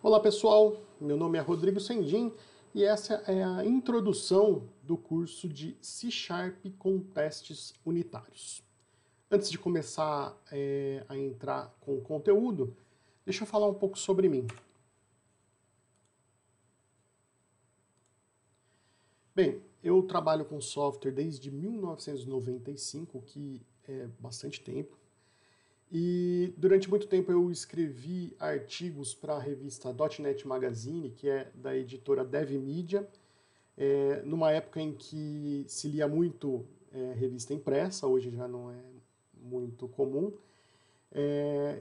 Olá pessoal, meu nome é Rodrigo Sendin e essa é a introdução do curso de C# com testes unitários. Antes de começar a entrar com o conteúdo, deixa eu falar um pouco sobre mim. Bem, eu trabalho com software desde 1995, que é bastante tempo. E durante muito tempo eu escrevi artigos para a revista .NET Magazine, que é da editora DevMedia, numa época em que se lia muito revista impressa, hoje já não é muito comum.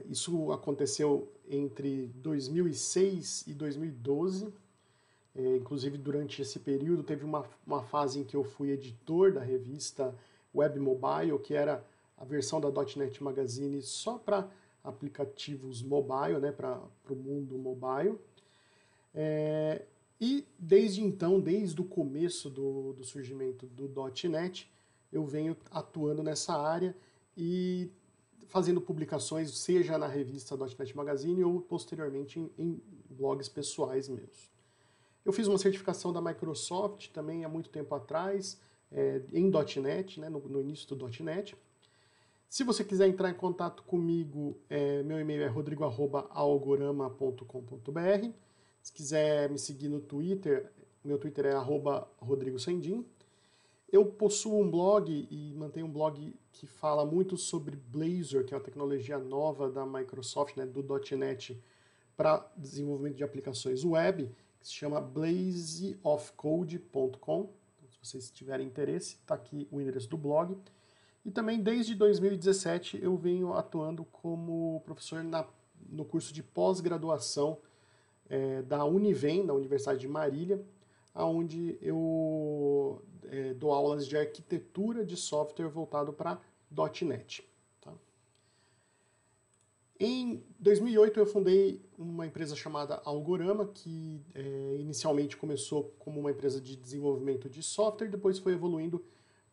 Isso aconteceu entre 2006 e 2012. Inclusive, durante esse período, teve uma fase em que eu fui editor da revista Web Mobile, que era a versão da .NET Magazine só para aplicativos mobile, né, para o mundo mobile. E desde então, desde o começo do surgimento do .NET, eu venho atuando nessa área e fazendo publicações, seja na revista .NET Magazine ou posteriormente em blogs pessoais meus. Eu fiz uma certificação da Microsoft também há muito tempo atrás, em .NET, né, no início do .NET. Se você quiser entrar em contato comigo, meu e-mail é rodrigo@algorama.com.br. Se quiser me seguir no Twitter, meu Twitter é @rodrigosendin. Eu possuo um blog e mantenho um blog que fala muito sobre Blazor, que é uma tecnologia nova da Microsoft, né, do .NET, para desenvolvimento de aplicações web, que se chama blazeofcode.com. Então, se vocês tiverem interesse, está aqui o endereço do blog. E também desde 2017 eu venho atuando como professor no curso de pós-graduação da Univem, da Universidade de Marília, onde eu dou aulas de arquitetura de software voltado para .NET. Tá? Em 2008 eu fundei uma empresa chamada Algorama, que inicialmente começou como uma empresa de desenvolvimento de software, depois foi evoluindo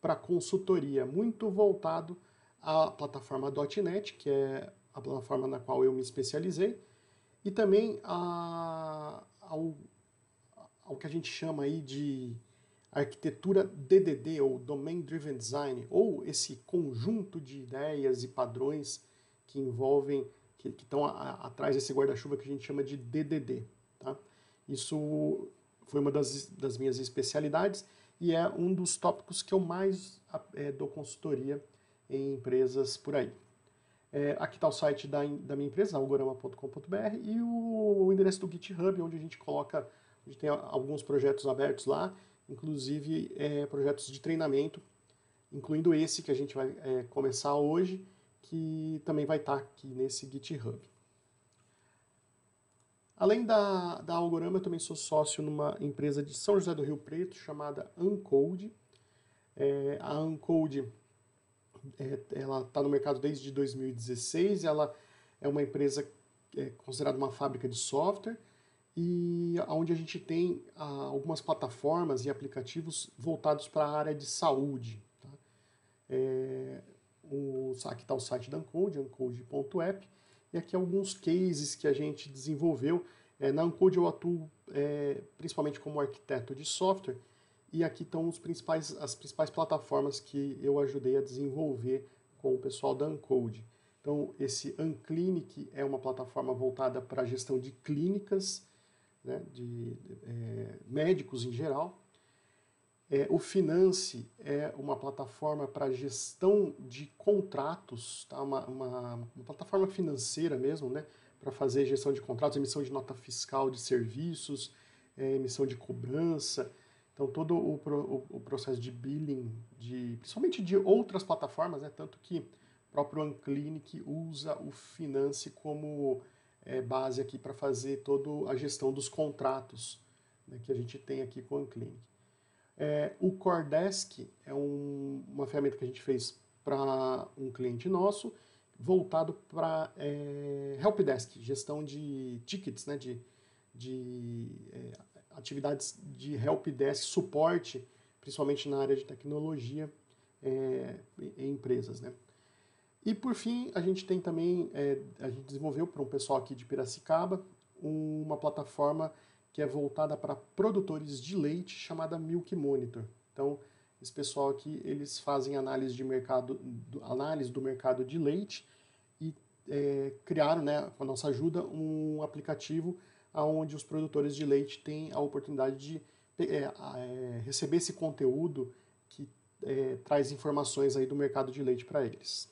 para consultoria, muito voltado à plataforma .NET, que é a plataforma na qual eu me especializei, e também ao que a gente chama aí de arquitetura DDD, ou Domain Driven Design, ou esse conjunto de ideias e padrões que envolvem, que estão atrás desse guarda-chuva que a gente chama de DDD. Tá? Isso foi uma das minhas especialidades e é um dos tópicos que eu mais dou consultoria em empresas por aí. Aqui está o site da minha empresa, algorama.com.br, e o endereço do GitHub, onde a gente tem alguns projetos abertos lá, inclusive projetos de treinamento, incluindo esse que a gente vai começar hoje, que também vai estar aqui nesse GitHub. Além da Algorama, eu também sou sócio numa empresa de São José do Rio Preto chamada Uncode. A Uncode ela está no mercado desde 2016, ela é uma empresa considerada uma fábrica de software, e onde a gente tem algumas plataformas e aplicativos voltados para a área de saúde. Tá? Aqui está o site da Uncode, uncode.app, e aqui alguns cases que a gente desenvolveu. Na Uncode eu atuo principalmente como arquiteto de software, e aqui estão as principais plataformas que eu ajudei a desenvolver com o pessoal da Uncode. Então, esse Unclinic é uma plataforma voltada para a gestão de clínicas, né, de médicos em geral. O Finance é uma plataforma para gestão de contratos, tá? Uma plataforma financeira mesmo, né, para fazer gestão de contratos, emissão de nota fiscal de serviços, emissão de cobrança. Então, todo o processo de billing, principalmente de outras plataformas, né, tanto que o próprio Unclinic usa o Finance como base aqui para fazer toda a gestão dos contratos, né, que a gente tem aqui com o Unclinic. O Cordesk é uma ferramenta que a gente fez para um cliente nosso, voltado para helpdesk, gestão de tickets, né, de atividades de helpdesk, suporte, principalmente na área de tecnologia em empresas. Né? E por fim, a gente tem também, a gente desenvolveu para um pessoal aqui de Piracicaba, uma plataforma que é voltada para produtores de leite, chamada Milk Monitor. Então, esse pessoal aqui, eles fazem análise do mercado de leite e criaram, né, com a nossa ajuda, um aplicativo onde os produtores de leite têm a oportunidade de receber esse conteúdo que traz informações aí do mercado de leite para eles.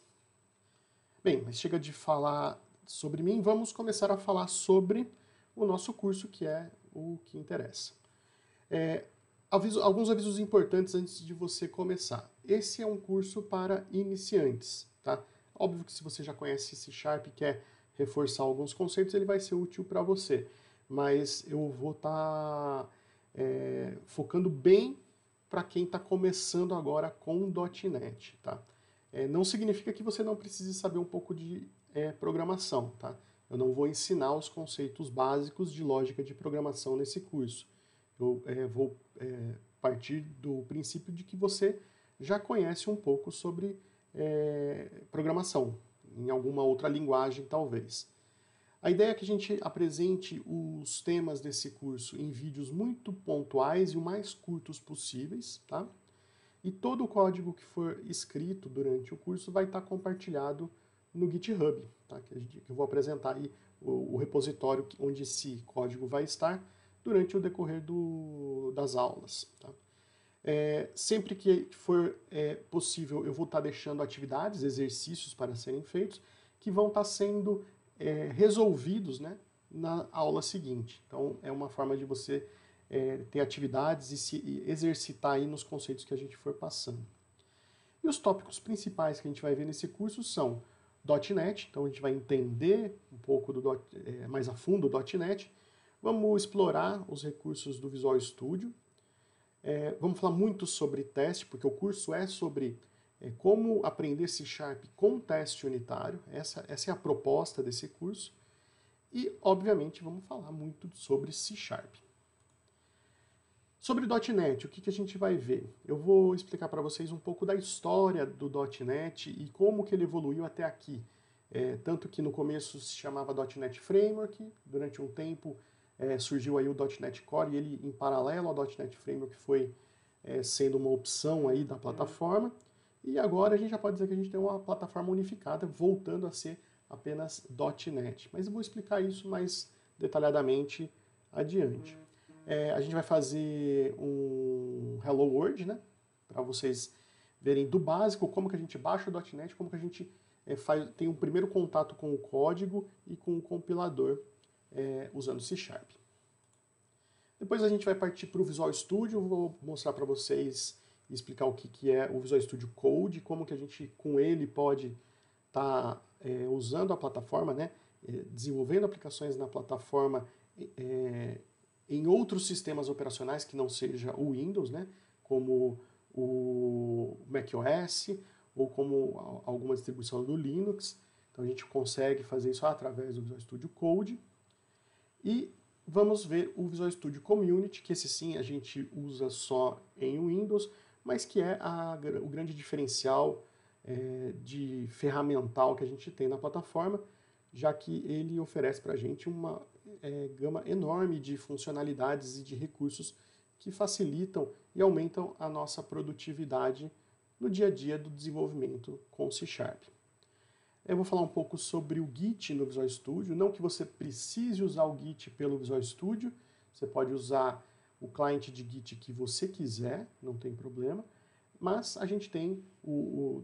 Bem, mas chega de falar sobre mim, vamos começar a falar sobre o nosso curso, que é o que interessa. Alguns avisos importantes antes de você começar. Esse é um curso para iniciantes, tá? Óbvio que se você já conhece C# e quer reforçar alguns conceitos, ele vai ser útil para você. Mas eu vou estar focando bem para quem está começando agora com .NET, tá? Não significa que você não precise saber um pouco de programação, tá? Eu não vou ensinar os conceitos básicos de lógica de programação nesse curso. Eu vou partir do princípio de que você já conhece um pouco sobre programação, em alguma outra linguagem talvez. A ideia é que a gente apresente os temas desse curso em vídeos muito pontuais e o mais curtos possíveis, tá? E todo o código que for escrito durante o curso vai estar compartilhado no GitHub, tá? Que eu vou apresentar aí o repositório onde esse código vai estar durante o decorrer das aulas, tá? Sempre que for possível, eu vou estar deixando atividades, exercícios para serem feitos, que vão estar sendo resolvidos, né, na aula seguinte. Então, é uma forma de você ter atividades e se exercitar aí nos conceitos que a gente for passando. E os tópicos principais que a gente vai ver nesse curso são .NET, então a gente vai entender um pouco mais a fundo o .NET, vamos explorar os recursos do Visual Studio, vamos falar muito sobre teste, porque o curso é sobre como aprender C# com teste unitário, essa é a proposta desse curso, e obviamente vamos falar muito sobre C#. Sobre .NET, o que a gente vai ver? Eu vou explicar para vocês um pouco da história do .NET e como que ele evoluiu até aqui. Tanto que no começo se chamava .NET Framework, durante um tempo surgiu aí o .NET Core e ele, em paralelo ao .NET Framework, foi sendo uma opção aí da plataforma. E agora a gente já pode dizer que a gente tem uma plataforma unificada, voltando a ser apenas .NET. Mas eu vou explicar isso mais detalhadamente adiante. A gente vai fazer um Hello World, né? Para vocês verem do básico, como que a gente baixa o .NET, como que a gente tem um primeiro contato com o código e com o compilador usando C#. Depois a gente vai partir para o Visual Studio, vou mostrar para vocês e explicar o que é o Visual Studio Code, como que a gente com ele pode estar usando a plataforma, né? Desenvolvendo aplicações na plataforma em outros sistemas operacionais que não seja o Windows, né? Como o macOS ou como alguma distribuição do Linux. Então a gente consegue fazer isso através do Visual Studio Code. E vamos ver o Visual Studio Community, que esse sim a gente usa só em Windows, mas que é o grande diferencial de ferramental que a gente tem na plataforma, já que ele oferece para a gente uma gama enorme de funcionalidades e de recursos que facilitam e aumentam a nossa produtividade no dia a dia do desenvolvimento com C#. Eu vou falar um pouco sobre o Git no Visual Studio, não que você precise usar o Git pelo Visual Studio, você pode usar o cliente de Git que você quiser, não tem problema, mas a gente tem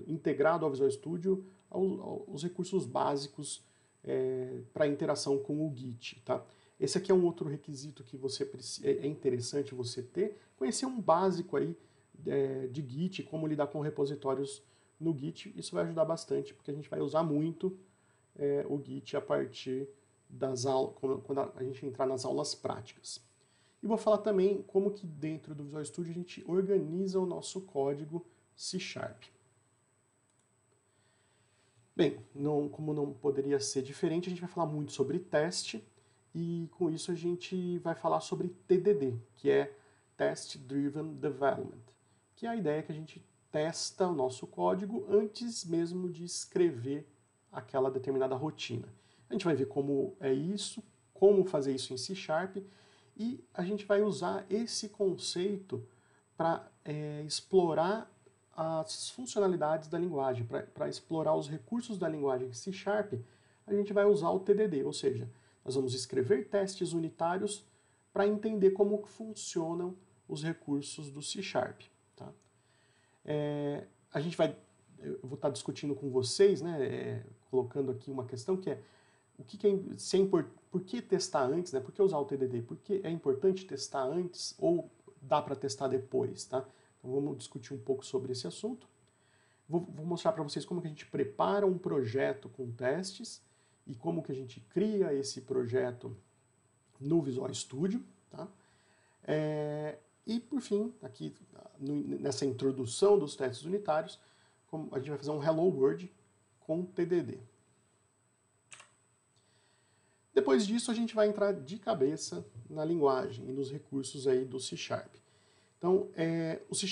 integrado ao Visual Studio os recursos básicos para interação com o Git, tá? Esse aqui é um outro requisito que é interessante você ter, conhecer um básico aí de Git, como lidar com repositórios no Git. Isso vai ajudar bastante, porque a gente vai usar muito o Git a partir das aulas, quando a gente entrar nas aulas práticas. E vou falar também como que dentro do Visual Studio a gente organiza o nosso código C#. Bem, como não poderia ser diferente, a gente vai falar muito sobre teste, e com isso a gente vai falar sobre TDD, que é Test Driven Development, que é a ideia que a gente testa o nosso código antes mesmo de escrever aquela determinada rotina. A gente vai ver como é isso, como fazer isso em C#, e a gente vai usar esse conceito para explorar as funcionalidades da linguagem, para explorar os recursos da linguagem C#, a gente vai usar o TDD, ou seja, nós vamos escrever testes unitários para entender como funcionam os recursos do C#. Tá? A gente vai, eu vou estar discutindo com vocês, né, colocando aqui uma questão que é por que testar antes, né? Por que usar o TDD? Porque é importante testar antes ou dá para testar depois, tá? Então vamos discutir um pouco sobre esse assunto. Vou mostrar para vocês como que a gente prepara um projeto com testes e como que a gente cria esse projeto no Visual Studio, tá? E por fim, aqui nessa introdução dos testes unitários, a gente vai fazer um Hello World com TDD. Depois disso, a gente vai entrar de cabeça na linguagem e nos recursos aí do C#. Então, o C#,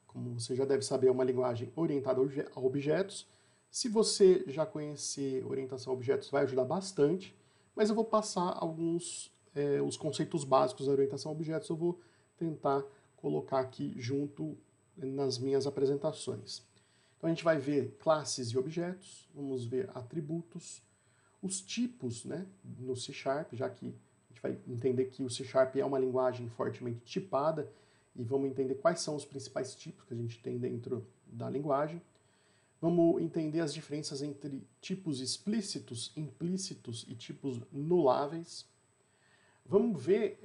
como você já deve saber, é uma linguagem orientada a objetos. Se você já conhecer orientação a objetos, vai ajudar bastante, mas eu vou passar os conceitos básicos da orientação a objetos, eu vou tentar colocar aqui junto nas minhas apresentações. Então, a gente vai ver classes e objetos, vamos ver atributos, os tipos, né, no C#, já que a gente vai entender que o C# é uma linguagem fortemente tipada, e vamos entender quais são os principais tipos que a gente tem dentro da linguagem. Vamos entender as diferenças entre tipos explícitos, implícitos e tipos nuláveis. Vamos ver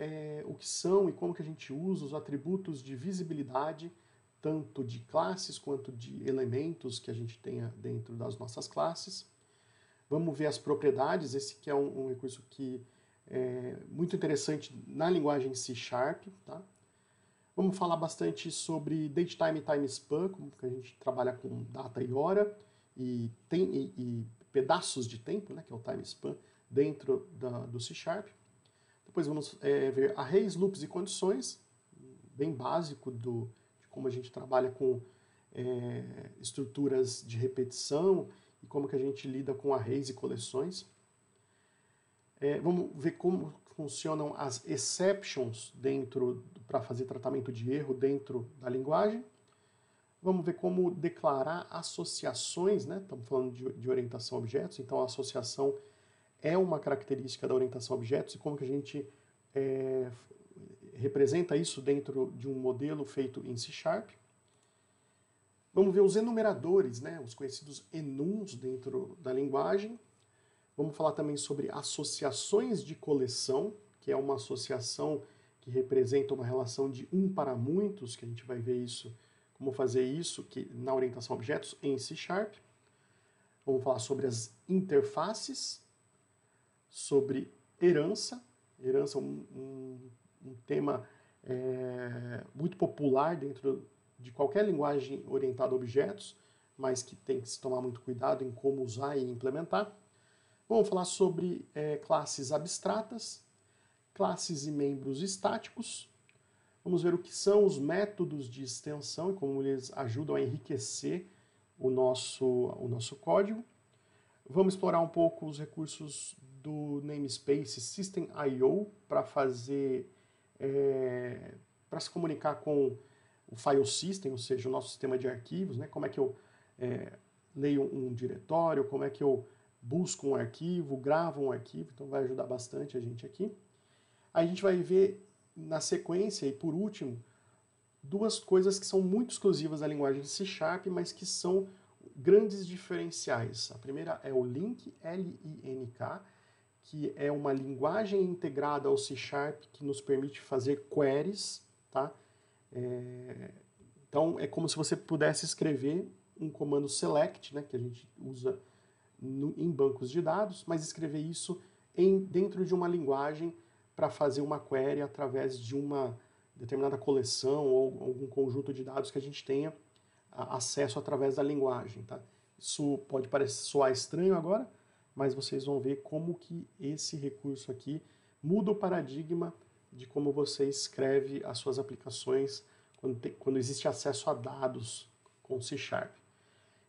o que são e como que a gente usa os atributos de visibilidade, tanto de classes quanto de elementos que a gente tenha dentro das nossas classes. Vamos ver as propriedades, esse que é um recurso que é muito interessante na linguagem C#. Tá? Vamos falar bastante sobre datetime e timespan, como que a gente trabalha com data e hora, e pedaços de tempo, né, que é o timespan, dentro do C#. Depois vamos ver arrays, loops e condições, bem básico de como a gente trabalha com estruturas de repetição, e como que a gente lida com arrays e coleções. Vamos ver como funcionam as exceptions para fazer tratamento de erro dentro da linguagem. Vamos ver como declarar associações, né? Estamos falando de orientação a objetos, então a associação é uma característica da orientação a objetos e como que a gente representa isso dentro de um modelo feito em C#. Vamos ver os enumeradores, né, os conhecidos enums dentro da linguagem. Vamos falar também sobre associações de coleção, que é uma associação que representa uma relação de um para muitos, que a gente vai ver isso, como fazer isso na orientação a objetos em C#. Vamos falar sobre as interfaces, sobre herança. Herança é um tema muito popular dentro de qualquer linguagem orientada a objetos, mas que tem que se tomar muito cuidado em como usar e implementar. Vamos falar sobre classes abstratas, classes e membros estáticos. Vamos ver o que são os métodos de extensão e como eles ajudam a enriquecer o nosso código. Vamos explorar um pouco os recursos do namespace System.io para se comunicar com o file system, ou seja, o nosso sistema de arquivos, né? Como é que eu leio um diretório, como é que eu busco um arquivo, gravo um arquivo, então vai ajudar bastante a gente aqui. Aí a gente vai ver na sequência, e por último, duas coisas que são muito exclusivas da linguagem C#, mas que são grandes diferenciais. A primeira é o LINQ, L-I-N-K, que é uma linguagem integrada ao C# que nos permite fazer queries, tá? Então é como se você pudesse escrever um comando select, né, que a gente usa em bancos de dados, mas escrever isso dentro de uma linguagem para fazer uma query através de uma determinada coleção ou algum conjunto de dados que a gente tenha acesso através da linguagem. Tá? Isso pode soar estranho agora, mas vocês vão ver como que esse recurso aqui muda o paradigma de como você escreve as suas aplicações quando existe acesso a dados com C#.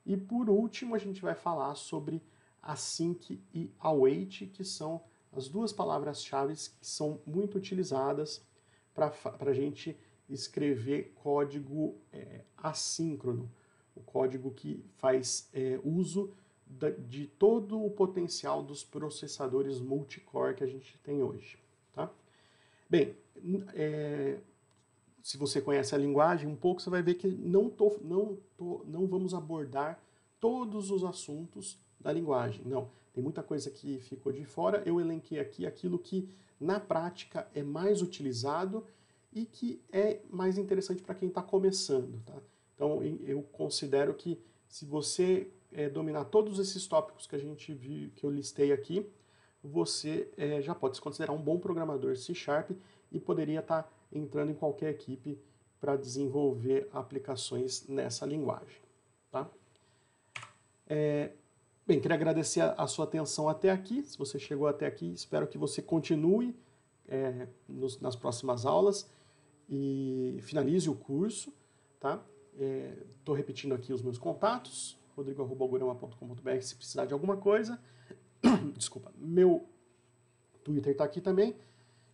E por último, a gente vai falar sobre async e await, que são as duas palavras-chave que são muito utilizadas para a gente escrever código assíncrono, o código que faz uso de todo o potencial dos processadores multicore que a gente tem hoje. Tá? Bem, se você conhece a linguagem um pouco, você vai ver que não vamos abordar todos os assuntos da linguagem. Não, tem muita coisa que ficou de fora. Eu elenquei aqui aquilo que na prática é mais utilizado e que é mais interessante para quem está começando. Tá? Então eu considero que se você dominar todos esses tópicos que a gente viu, que eu listei aqui, você já pode se considerar um bom programador C# e poderia estar entrando em qualquer equipe para desenvolver aplicações nessa linguagem. Tá? Bem, queria agradecer a sua atenção até aqui. Se você chegou até aqui, espero que você continue nas próximas aulas e finalize o curso. Tá? Estou repetindo aqui os meus contatos, rodrigo@algorama.com.br, se precisar de alguma coisa. Desculpa, meu Twitter está aqui também,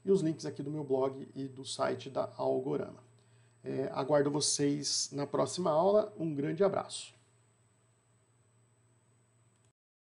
e os links aqui do meu blog e do site da Algorama. Aguardo vocês na próxima aula. Um grande abraço.